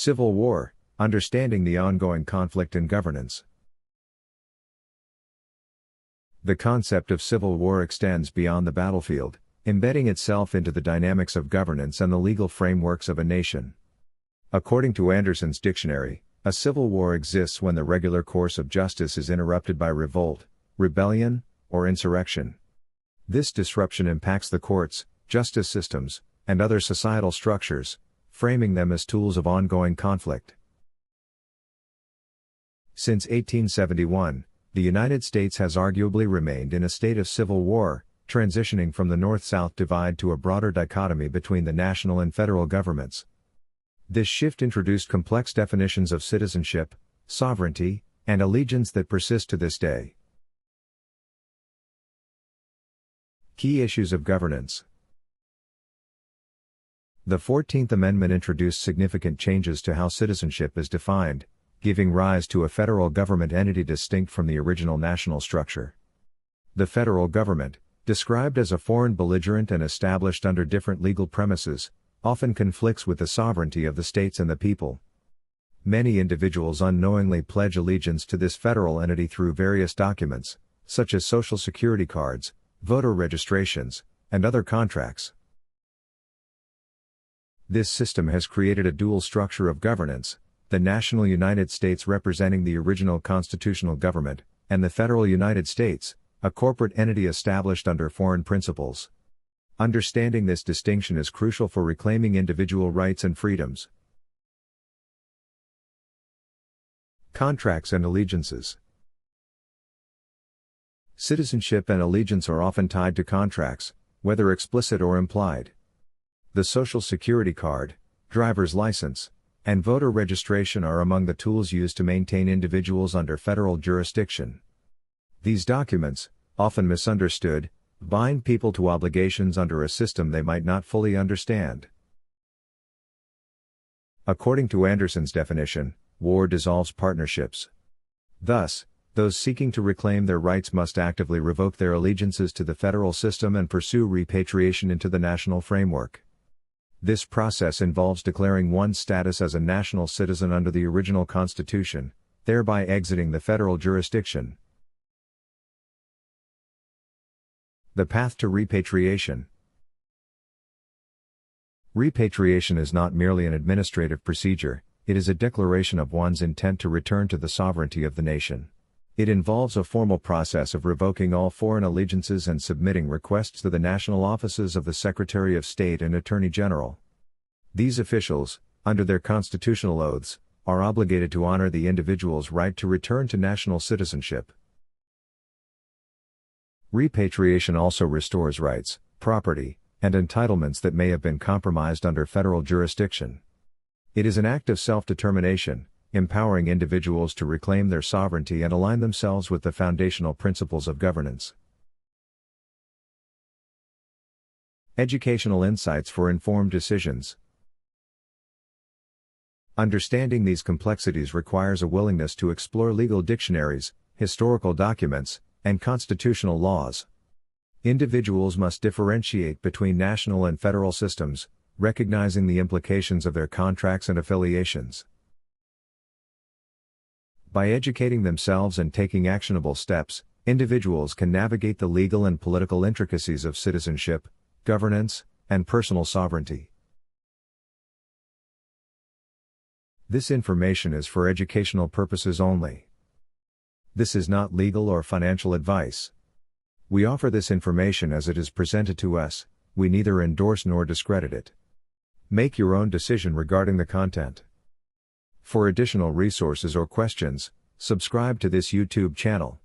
Civil War, understanding the ongoing conflict in governance. The concept of civil war extends beyond the battlefield, embedding itself into the dynamics of governance and the legal frameworks of a nation. According to Anderson's dictionary, a civil war exists when the regular course of justice is interrupted by revolt, rebellion, or insurrection. This disruption impacts the courts, justice systems, and other societal structures, framing them as tools of ongoing conflict. Since 1871, the United States has arguably remained in a state of civil war, transitioning from the North-South divide to a broader dichotomy between the national and federal governments. This shift introduced complex definitions of citizenship, sovereignty, and allegiance that persist to this day. Key issues of governance. The 14th Amendment introduced significant changes to how citizenship is defined, giving rise to a federal government entity distinct from the original national structure. The federal government, described as a foreign belligerent and established under different legal premises, often conflicts with the sovereignty of the states and the people. Many individuals unknowingly pledge allegiance to this federal entity through various documents, such as Social Security cards, voter registrations, and other contracts. This system has created a dual structure of governance, the national United States representing the original constitutional government, and the federal United States, a corporate entity established under foreign principles. Understanding this distinction is crucial for reclaiming individual rights and freedoms. Contracts and allegiances. Citizenship and allegiance are often tied to contracts, whether explicit or implied. The Social Security card, driver's license, and voter registration are among the tools used to maintain individuals under federal jurisdiction. These documents, often misunderstood, bind people to obligations under a system they might not fully understand. According to Anderson's definition, war dissolves partnerships. Thus, those seeking to reclaim their rights must actively revoke their allegiances to the federal system and pursue repatriation into the national framework. This process involves declaring one's status as a national citizen under the original Constitution, thereby exiting the federal jurisdiction. The path to repatriation. Repatriation is not merely an administrative procedure, it is a declaration of one's intent to return to the sovereignty of the nation. It involves a formal process of revoking all foreign allegiances and submitting requests to the national offices of the Secretary of State and Attorney General. These officials, under their constitutional oaths, are obligated to honor the individual's right to return to national citizenship. Repatriation also restores rights, property, and entitlements that may have been compromised under federal jurisdiction. It is an act of self-determination, empowering individuals to reclaim their sovereignty and align themselves with the foundational principles of governance. Educational insights for informed decisions. Understanding these complexities requires a willingness to explore legal dictionaries, historical documents, and constitutional laws. Individuals must differentiate between national and federal systems, recognizing the implications of their contracts and affiliations. By educating themselves and taking actionable steps, individuals can navigate the legal and political intricacies of citizenship, governance, and personal sovereignty. This information is for educational purposes only. This is not legal or financial advice. We offer this information as it is presented to us, we neither endorse nor discredit it. Make your own decision regarding the content. For additional resources or questions, subscribe to this YouTube channel.